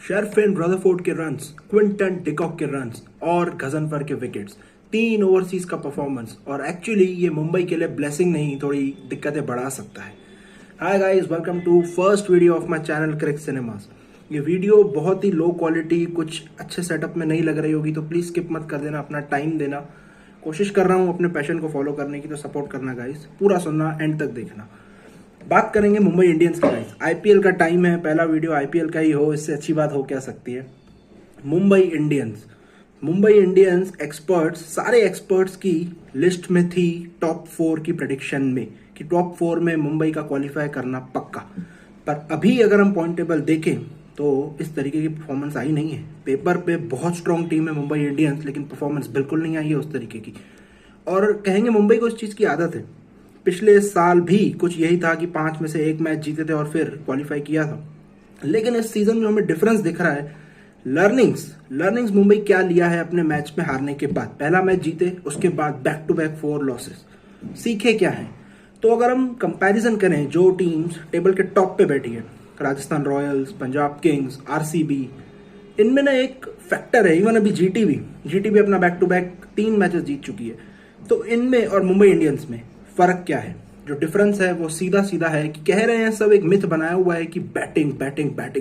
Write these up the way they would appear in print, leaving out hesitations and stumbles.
Sherfane Rutherford के runs, Quinton de Kock के runs और गजनफर के विकेट्स, 3 ओवरसीज का परफॉर्मेंस। और एक्चुअली ये मुंबई के लिए ब्लेसिंग नहीं, थोड़ी दिक्कतें बढ़ा सकता है। Hi guys, welcome to first video of my channel Crick Cinemas. ये वीडियो बहुत ही लो क्वालिटी, कुछ अच्छे सेटअप में नहीं लग रही होगी, तो प्लीज स्किप मत कर देना, अपना टाइम देना। कोशिश कर रहा हूँ अपने पैशन को फॉलो करने की, तो सपोर्ट करना गाइस, पूरा सुनना, एंड तक देखना। बात करेंगे मुंबई इंडियंस की गाइस। आईपीएल का टाइम है, पहला वीडियो आईपीएल का ही हो, इससे अच्छी बात हो क्या सकती है। मुंबई इंडियंस एक्सपर्ट्स, सारे एक्सपर्ट्स की लिस्ट में थी टॉप 4 की प्रेडिक्शन में, कि टॉप 4 में मुंबई का क्वालिफाई करना पक्का। पर अभी अगर हम पॉइंट टेबल देखें तो इस तरीके की परफॉर्मेंस आई नहीं है। पेपर पे बहुत स्ट्रांग टीम है मुंबई इंडियंस, लेकिन परफॉर्मेंस बिल्कुल नहीं आई है उस तरीके की। और कहेंगे मुंबई को इस चीज की आदत है। पिछले साल भी कुछ यही था कि 5 में से 1 मैच जीते थे और फिर क्वालिफाई किया था। लेकिन इस सीजन में हमें डिफरेंस दिख रहा है। लर्निंग्स मुंबई क्या लिया है अपने मैच में हारने के बाद। पहला मैच जीते, उसके बाद बैक टू बैक 4 लॉसेस। सीखे क्या है? तो अगर हम कंपैरिजन करें जो टीम्स टेबल के टॉप पे बैठी है, Rajasthan Royals, Punjab Kings, RCB, इनमें ना एक फैक्टर है। इवन अभी जीटी भी अपना बैक टू बैक 3 मैचेस जीत चुकी है। तो इनमें और मुंबई इंडियंस में फर्क क्या है? जो डिफरेंस है वो सीधा सीधा है कि कह रहे हैं सब, एक मिथ बनाया हुआ है कि बैटिंग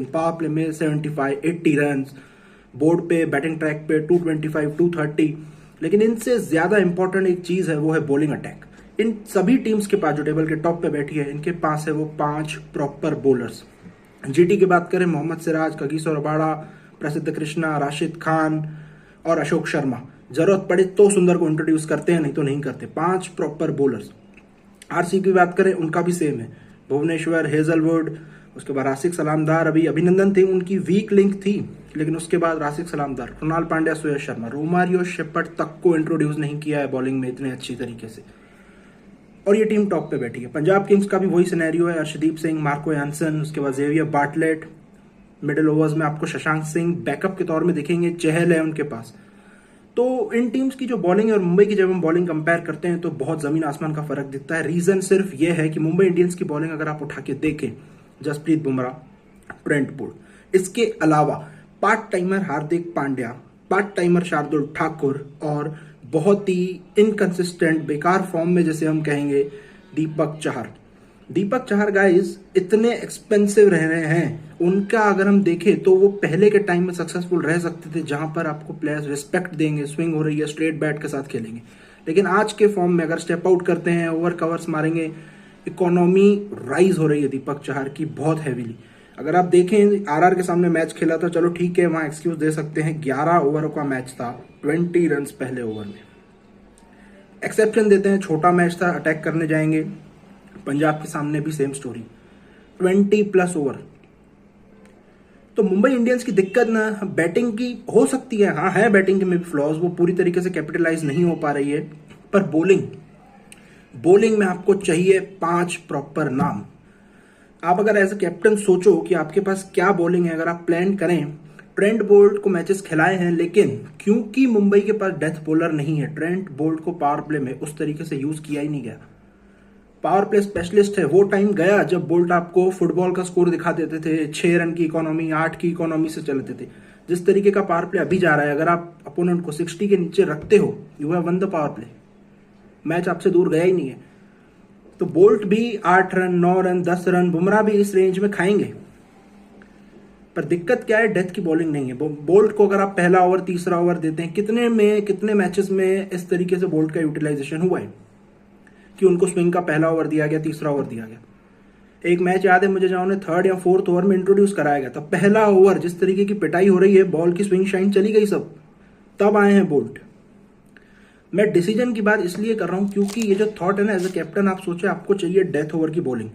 पावर प्ले में 75-80 रन, बोर्ड पे बैटिंग ट्रैक पे 225-230, लेकिन इनसे ज्यादा इंपॉर्टेंट एक चीज है, वो है बॉलिंग अटैक। इन सभी टीम्स के पास, जो टेबल के टॉप पे बैठी है, इनके पास है वो 5 प्रॉपर बॉलर्स। जीटी की बात करें, मोहम्मद सिराज, कगिसो रबाड़ा, प्रसिद्ध कृष्णा, राशिद खान और अशोक शर्मा। जरूरत पड़े तो सुंदर को इंट्रोड्यूस करते हैं, नहीं तो नहीं करते। 5 प्रॉपर बॉलर्स। आरसीबी की बात करें, उनका भी सेम है। भुवनेश्वर, हेजलवुड, उसके बाद राशिद सलामदार, अभी अभिनंदन थे, उनकी वीक लिंक थी, लेकिन उसके बाद राशिद सलामदार, कृणाल पांड्या, सुयश शर्मा, रोमारियो शेपर्ड तक को इंट्रोड्यूस नहीं किया है बॉलिंग में इतने अच्छी तरीके से। और ये टीम टॉप पे बैठी है। पंजाब किंग्स का भी वही सिनेरियो है। अर्शदीप सिंह, मार्को यानसन, उसके बाद जेवियर बार्टलेट। मिडिल ओवर्स में आपको शशांक सिंह बैकअप के तौर में दिखेंगे, चहल है उनके पास। तो इन टीम्स की जो बॉलिंग है और मुंबई की जब हम बॉलिंग कंपेयर करते हैं तो बहुत जमीन आसमान का फर्क दिखता है। रीजन सिर्फ ये है कि मुंबई इंडियंस की बॉलिंग अगर आप उठा के देखें, जसप्रीत बुमराह, ट्रेंट बोल्ट, इसके अलावा part timer Hardik Pandya, part timer Shardul Thakur और बहुत ही इनकंसिस्टेंट बेकार फॉर्म में जैसे हम कहेंगे दीपक चहर गाइस इतने एक्सपेंसिव रह रहे हैं। उनका अगर हम देखें तो वो पहले के टाइम में सक्सेसफुल रह सकते थे, जहां पर आपको प्लेयर्स रिस्पेक्ट देंगे, स्विंग हो रही है, स्ट्रेट बैट के साथ खेलेंगे। लेकिन आज के फॉर्म में अगर स्टेप आउट करते हैं, ओवर कवर्स मारेंगे, इकोनॉमी राइज हो रही है दीपक चहर की बहुत हैवीली। अगर आप देखें, आरआर के सामने मैच खेला था, चलो ठीक है, वहां एक्सक्यूज दे सकते हैं, 11 ओवर का मैच था, 20 रन पहले ओवर में, एक्सेप्शन देते हैं, छोटा मैच था, अटैक करने जाएंगे। पंजाब के सामने भी सेम स्टोरी, 20+ ओवर। तो मुंबई इंडियंस की दिक्कत ना बैटिंग की हो सकती है, हाँ है बैटिंग के में भी फ्लॉज, वो पूरी तरीके से कैपिटलाइज नहीं हो पा रही है। पर बॉलिंग में आपको चाहिए 5 प्रॉपर नाम। आप अगर एज ए कैप्टन सोचो कि आपके पास क्या बॉलिंग है, अगर आप प्लान करें, ट्रेंट बोल्ट को मैचेस खिलाए हैं, लेकिन क्योंकि मुंबई के पास डेथ बॉलर नहीं है, ट्रेंट बोल्ट को पावर प्ले में उस तरीके से यूज किया ही नहीं गया। पावर प्ले स्पेशलिस्ट है, वो टाइम गया जब बोल्ट आपको फुटबॉल का स्कोर दिखा देते थे, 6 रन की इकोनॉमी, 8 की इकोनॉमी से चलते थे। जिस तरीके का पावर प्ले अभी जा रहा है, अगर आप अपोनेंट को 60 के नीचे रखते हो, you have one the power play, match आपसे दूर गया ही नहीं है। तो बोल्ट भी 8 रन, 9 रन, 10 रन, बुमराह भी इस रेंज में खाएंगे। पर दिक्कत क्या है? डेथ की बॉलिंग नहीं है। बोल्ट को अगर आप पहला ओवर, तीसरा ओवर देते हैं, कितने मैचेस में इस तरीके से बोल्ट का यूटिलाइजेशन हुआ है कि उनको स्विंग का पहला ओवर दिया गया, तीसरा ओवर दिया गया। एक मैच याद है मुझे, जहां उन्हें 3rd या 4th ओवर में इंट्रोड्यूस कराया गया था। पहला ओवर जिस तरीके की पिटाई हो रही है, बॉल की स्विंग शाइन चली गई सब, तब आए हैं बोल्ट। मैं डिसीजन की बात इसलिए कर रहा हूं क्योंकि ये जो थॉट है ना, एज ए कैप्टन आप सोचे आपको चाहिए डेथ ओवर की बॉलिंग।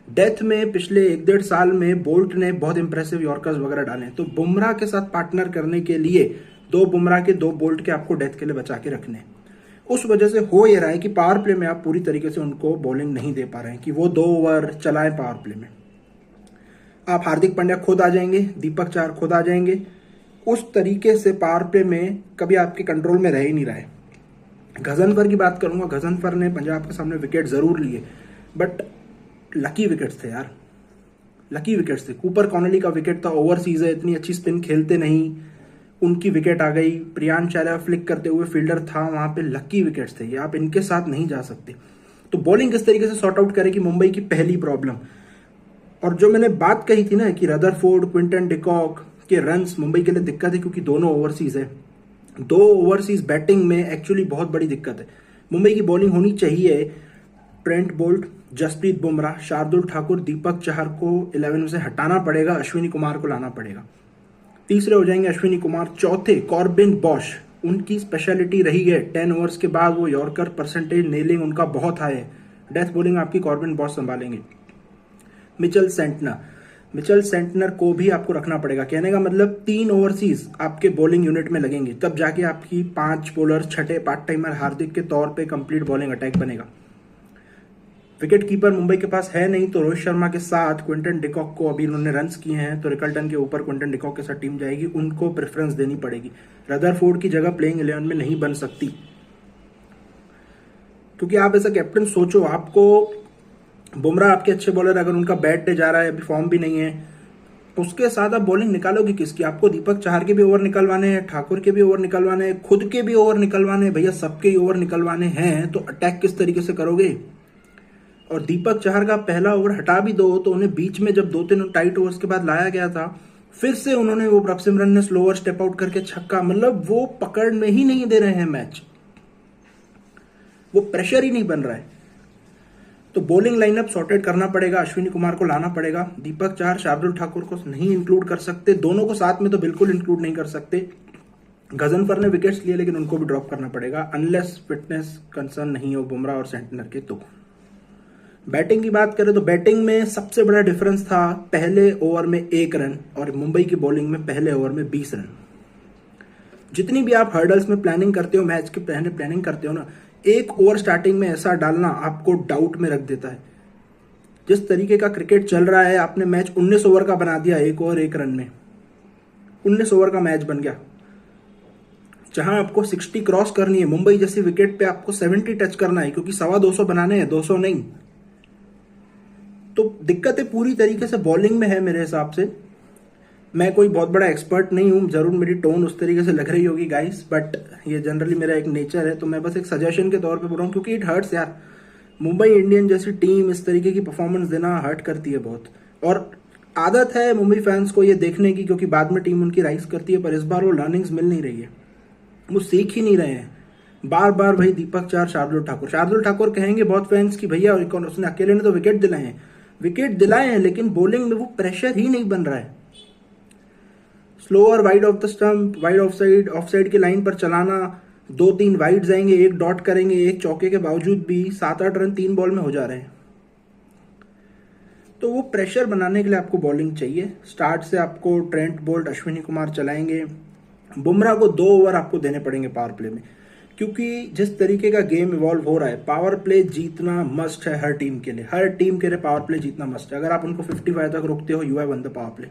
डेथ में पिछले 1-1.5 साल में बोल्ट ने बहुत इंप्रेसिव यॉर्कर्स वगैरह डाले, तो बुमराह के साथ पार्टनर करने के लिए 2 बुमराह के 2 बोल्ट के आपको डेथ के लिए बचा के रखने। उस वजह से हो ये रहा है कि पावर प्ले में आप पूरी तरीके से उनको बॉलिंग नहीं दे पा रहे हैं कि वो 2 ओवर चलाएं पावर प्ले में। आप हार्दिक पांड्या खुद आ जाएंगे, दीपक चहर खुद आ जाएंगे, उस तरीके से पावर प्ले में कभी आपके कंट्रोल में रह ही नहीं रहा है। गजनफर की बात करूंगा, गजनफर ने पंजाब के सामने विकेट जरूर लिए, बट लकी विकेट्स थे यार, लकी विकेट्स थे। कूपर कॉनली का विकेट था, ओवरसीज है, इतनी अच्छी स्पिन खेलते नहीं, उनकी विकेट आ गई। प्रियांश चारा फ्लिक करते हुए फील्डर था वहां पे, लकी विकेट्स थे, ये आप इनके साथ नहीं जा सकते। तो बॉलिंग किस तरीके से सॉर्ट आउट करेगी मुंबई की पहली प्रॉब्लम। और जो मैंने बात कही थी ना कि रदरफोर्ड, क्विंटन डिकॉक के रन्स मुंबई के लिए दिक्कत है क्योंकि दोनों ओवरसीज है। दो ओवरसीज बैटिंग में एक्चुअली बहुत बड़ी दिक्कत है। मुंबई की बॉलिंग होनी चाहिए ट्रेंट बोल्ट, जसप्रीत बुमराह, शार्दुल ठाकुर, दीपक चहर को 11 में से हटाना पड़ेगा, अश्विनी कुमार को लाना पड़ेगा। तीसरे हो जाएंगे अश्विनी कुमार। चौथे कॉर्बिन बॉश, उनकी स्पेशलिटी रही है 10 ओवर्स के बाद वो यॉर्कर परसेंटेज नेलिंग उनका बहुत हाई है। डेथ बॉलिंग आपकी कॉर्बिन बॉश संभालेंगे। मिचेल सेंटनर को भी आपको रखना पड़ेगा। कहने का मतलब 3 ओवरसीज आपके बॉलिंग यूनिट में लगेंगे, तब जाके आपकी 5 बॉलर, छठे पार्ट टाइमर हार्दिक के तौर पे कंप्लीट बॉलिंग अटैक बनेगा। विकेट कीपर मुंबई के पास है नहीं, तो रोहित शर्मा के साथ क्विंटन डिकॉक को अभी उन्होंने रन्स किए हैं, तो रिकल्टन के ऊपर क्विंटन डिकॉक के साथ टीम जाएगी, उनको प्रेफरेंस देनी पड़ेगी। रदरफोर्ड की जगह प्लेइंग 11 में नहीं बन सकती, क्योंकि आप ऐसा कैप्टन सोचो, आपको बुमराह आपके अच्छे बॉलर, अगर उनका बैट डे जा रहा है, अभी फॉर्म भी नहीं है, उसके साथ आप बॉलिंग निकालोगे किसकी? आपको दीपक चहर के भी ओवर निकलवाने हैं, ठाकुर के भी ओवर निकलवाने हैं, खुद के भी ओवर निकलवाने हैं, भैया सबके ही ओवर निकलवाने हैं, तो अटैक किस तरीके से करोगे? और दीपक चहर का पहला ओवर हटा भी दो तो उन्हें बीच में जब 2-3 टाइट ओवर्स के बाद लाया गया था, फिर से उन्होंने वो प्रभसिमरन ने स्लोअर स्टेप आउट करके छक्का, मतलब वो पकड़ में ही नहीं दे रहे हैं मैच, वो प्रेशर ही नहीं बन रहा है। तो बॉलिंग लाइनअप सॉर्टेड करना पड़ेगा, अश्विनी कुमार को लाना पड़ेगा। दीपक चहर, शार्दुल ठाकुर को नहीं इंक्लूड कर सकते, दोनों को साथ में तो बिल्कुल इंक्लूड नहीं कर सकते। गजनफर ने विकेट्स लिए लेकिन उनको भी ड्रॉप करना पड़ेगा, अनलेस फिटनेस कंसर्न नहीं हो बुमराह और सेंटनर के। तो बैटिंग की बात करें तो बैटिंग में सबसे बड़ा डिफरेंस था पहले ओवर में 1 रन और मुंबई की बॉलिंग में पहले ओवर में 20 रन। जितनी भी आप हर्डल्स में प्लानिंग करते हो, मैच के पहले प्लानिंग करते हो ना, एक ओवर स्टार्टिंग में ऐसा डालना आपको डाउट में रख देता है। जिस तरीके का क्रिकेट चल रहा है, आपने मैच 19 ओवर का बना दिया, 1 ओवर 1 रन में 19 ओवर का मैच बन गया। जहां आपको 60 क्रॉस करनी है, मुंबई जैसी विकेट पे आपको 70 टच करना है, क्योंकि 225 बनाने हैं, 200 नहीं। तो दिक्कतें पूरी तरीके से बॉलिंग में है मेरे हिसाब से। मैं कोई बहुत बड़ा एक्सपर्ट नहीं हूं, जरूर मेरी टोन उस तरीके से लग रही होगी गाइस, बट ये जनरली मेरा एक नेचर है, तो मैं बस एक सजेशन के तौर पे बोल रहा हूँ, क्योंकि इट हर्ट्स यार। मुंबई इंडियन जैसी टीम इस तरीके की परफॉर्मेंस देना हर्ट करती है बहुत, और आदत है मुंबई फैंस को ये देखने की, क्योंकि बाद में टीम उनकी राइज करती है, पर इस बार वो लर्निंग्स मिल नहीं रही है, वो सीख ही नहीं रहे हैं। बार बार भाई दीपक चहर, शार्दुल ठाकुर कहेंगे बहुत फैंस की भैया उसने अकेले ने तो विकेट दिलाए हैं, लेकिन बॉलिंग में वो प्रेशर ही नहीं बन रहा है। Slower wide of the stump, wide of side की लाइन पर चलाना, 2-3 वाइड जाएंगे, 1 डॉट करेंगे, 1 चौके के बावजूद भी 7-8 रन 3 बॉल में हो जा रहे हैं। तो वो प्रेशर बनाने के लिए आपको बॉलिंग चाहिए। स्टार्ट से आपको ट्रेंट बोल्ट, अश्विनी कुमार चलाएंगे। बुमराह को 2 ओवर आपको देने पड़ेंगे पावर प्ले में, क्योंकि जिस तरीके का गेम इवॉल्व हो रहा है, पावर प्ले जीतना मस्ट है हर टीम के लिए। हर टीम के लिए पावर प्ले जीतना मस्ट है। अगर आप उनको 55 तक रोकते हो, you have one the power play.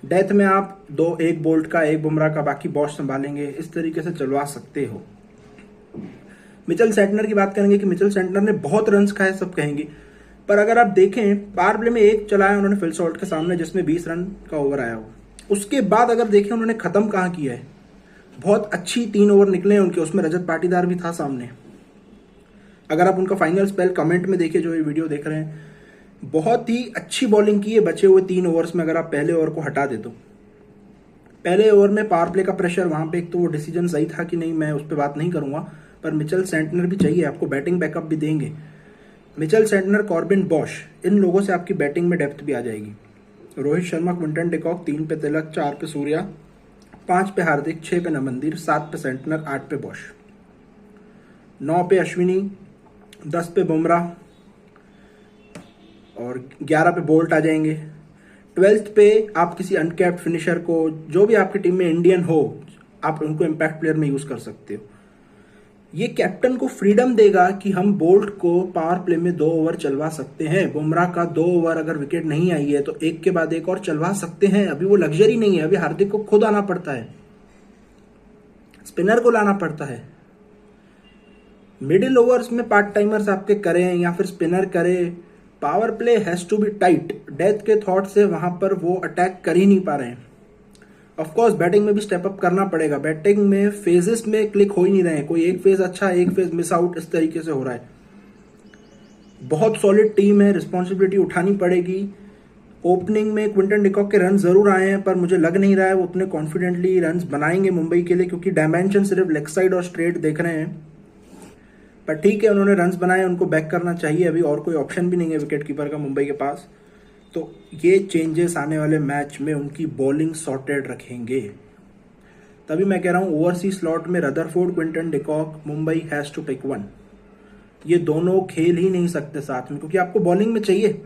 Death में आप 1 बोल्ट का, 1 बुमराह का, बाकी बॉश संभालेंगे, इस तरीके से चलवा सकते हो। मिचेल सेंटनर की बात करेंगे कि मिचेल सेंटनर ने बहुत रन्स खाए, सब कहेंगे, पर अगर आप देखें पावर प्ले में 1 चलाया उन्होंने फिल सॉल्ट के सामने, जिसमें 20 रन का ओवर आया हो। उसके बाद अगर देखें उन्होंने खत्म कहाँ किया है, बहुत अच्छी 3 ओवर निकले हैं उनके, उसमें रजत पाटीदार भी था सामने। अगर आप उनका फाइनल स्पेल कमेंट में देखें, जो ये वीडियो देख रहे हैं, बहुत ही अच्छी बॉलिंग की है बचे हुए 3 ओवर्स में। अगर आप पहले ओवर को हटा दे तो पहले ओवर में पावर प्ले का प्रेशर, वहां पे एक तो वो डिसीजन सही था कि नहीं, मैं उस पर बात नहीं करूंगा, पर मिचेल सेंटनर भी चाहिए आपको, बैटिंग बैकअप भी देंगे। मिचेल सेंटनर, कॉर्बिन बॉश, इन लोगों से आपकी बैटिंग में डेप्थ भी आ जाएगी। रोहित शर्मा, क्विंटन डिकॉक, 3 पे तिलक, 4 पे सूर्या, 5 पे हार्दिक, 6 पे नमंदीर, 7 पे सेंटनर, 8 पे बॉश, 9 पे अश्विनी, 10 पे बुमराह और 11 पे बोल्ट आ जाएंगे। 12th पे आप किसी अनकैप्ड फिनिशर को, जो भी आपकी टीम में इंडियन हो, आप उनको इम्पैक्ट प्लेयर में यूज कर सकते हो। ये कैप्टन को फ्रीडम देगा कि हम बोल्ट को पावर प्ले में 2 ओवर चलवा सकते हैं। बुमराह का 2 ओवर अगर विकेट नहीं आई है तो एक के बाद एक और चलवा सकते हैं। अभी वो लग्जरी नहीं है, अभी हार्दिक को खुद आना पड़ता है, स्पिनर को लाना पड़ता है। मिडिल ओवर्स में पार्ट टाइमर्स आपके करें या फिर स्पिनर करे, power play has to be tight. Death के थॉट से वहां पर वो अटैक कर ही नहीं पा रहे हैं। ऑफ कोर्स बैटिंग में भी स्टेप अप करना पड़ेगा। बैटिंग में फेजेस में क्लिक हो ही नहीं रहे हैं, कोई एक फेज अच्छा एक फेज मिस आउट, इस तरीके से हो रहा है। बहुत सॉलिड टीम है, रिस्पॉन्सिबिलिटी उठानी पड़ेगी। ओपनिंग में क्विंटन डिकॉक के रन जरूर आए हैं, पर मुझे लग नहीं रहा है वो उतने कॉन्फिडेंटली रन बनाएंगे मुंबई के लिए, क्योंकि डायमेंशन सिर्फ लेग साइड और स्ट्रेट देख रहे हैं। पर ठीक है, उन्होंने रन बनाए, उनको बैक करना चाहिए। अभी और कोई ऑप्शन भी नहीं है विकेट कीपर का मुंबई के पास। तो ये चेंजेस आने वाले मैच में उनकी बॉलिंग सॉर्टेड रखेंगे। तभी मैं कह रहा हूं ओवरसीज स्लॉट में Rutherford, Quinton de Kock, Mumbai has to pick one. ये दोनों खेल ही नहीं सकते साथ में, क्योंकि आपको बॉलिंग में चाहिए।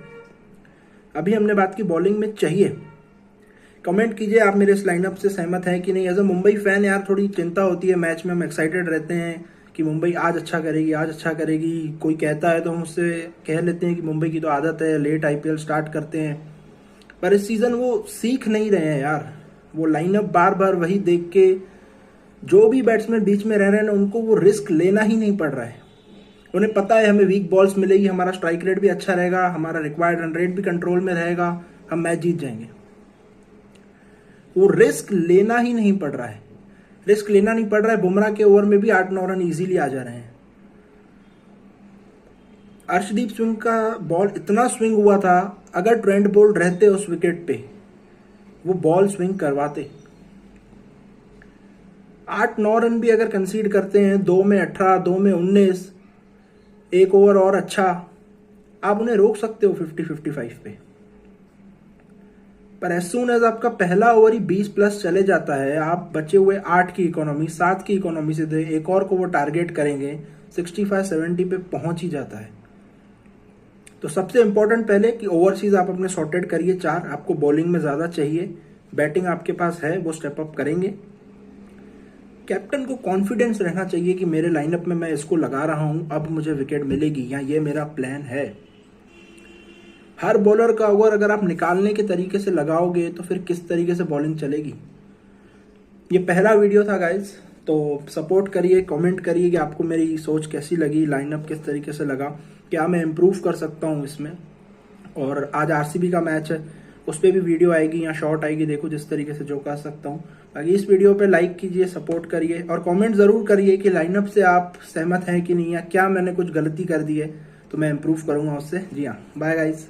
अभी हमने बात की बॉलिंग में चाहिए। कमेंट कीजिए आप मेरे इस लाइनअप से सहमत हैं कि नहीं। एज अ मुंबई फैन यार थोड़ी चिंता होती है, मैच में हम एक्साइटेड रहते हैं कि मुंबई आज अच्छा करेगी, आज अच्छा करेगी। कोई कहता है तो हम उससे कह लेते हैं कि मुंबई की तो आदत है, लेट आईपीएल स्टार्ट करते हैं। पर इस सीजन वो सीख नहीं रहे हैं यार। वो लाइनअप बार बार वही देख के, जो भी बैट्समैन बीच में रह रहे हैं उनको वो रिस्क लेना ही नहीं पड़ रहा है। उन्हें पता है हमें वीक बॉल्स मिलेगी, हमारा स्ट्राइक रेट भी अच्छा रहेगा, हमारा रिक्वायर्ड रन रेट भी कंट्रोल में रहेगा, हम मैच जीत जाएंगे। वो रिस्क लेना ही नहीं पड़ रहा है। रिस्क लेना नहीं पड़ रहा है। बुमराह के ओवर में भी 8-9 रन इजीली आ जा रहे हैं। अर्शदीप सिंह का बॉल इतना स्विंग हुआ था, अगर ट्रेंट बोल्ट रहते उस विकेट पे वो बॉल स्विंग करवाते। 8-9 रन भी अगर कंसीड करते हैं, 2 में 18, 2 में 19, एक ओवर और अच्छा, आप उन्हें रोक सकते हो 50-55 पे। पर एज सून एज आपका पहला ओवर ही 20+ चले जाता है, आप बचे हुए 8 की इकोनॉमी, 7 की इकोनॉमी से दे एक और को वो टारगेट करेंगे, 65-70 पे पहुंच ही जाता है। तो सबसे इंपॉर्टेंट पहले कि ओवरसीज आप अपने सॉर्टेड करिए 4। आपको बॉलिंग में ज्यादा चाहिए, बैटिंग आपके पास है, वो स्टेप अप करेंगे। कैप्टन को कॉन्फिडेंस रहना चाहिए कि मेरे लाइनअप में मैं इसको लगा रहा हूं, अब मुझे विकेट मिलेगी, या ये मेरा प्लान है। हर बॉलर का ओवर अगर आप निकालने के तरीके से लगाओगे तो फिर किस तरीके से बॉलिंग चलेगी। ये पहला वीडियो था गाइज, तो सपोर्ट करिए, कमेंट करिए कि आपको मेरी सोच कैसी लगी, लाइनअप किस तरीके से लगा, क्या मैं इम्प्रूव कर सकता हूँ इसमें। और आज आरसीबी का मैच है, उस पर भी वीडियो आएगी या शॉर्ट आएगी, देखो जिस तरीके से जो कर सकता हूँ। बाकी इस वीडियो पे लाइक कीजिए, सपोर्ट करिए और कमेंट ज़रूर करिए कि लाइनअप से आप सहमत हैं कि नहीं, या क्या मैंने कुछ गलती कर दी है तो मैं इम्प्रूव करूँगा उससे। जी हाँ, बाय गाइज।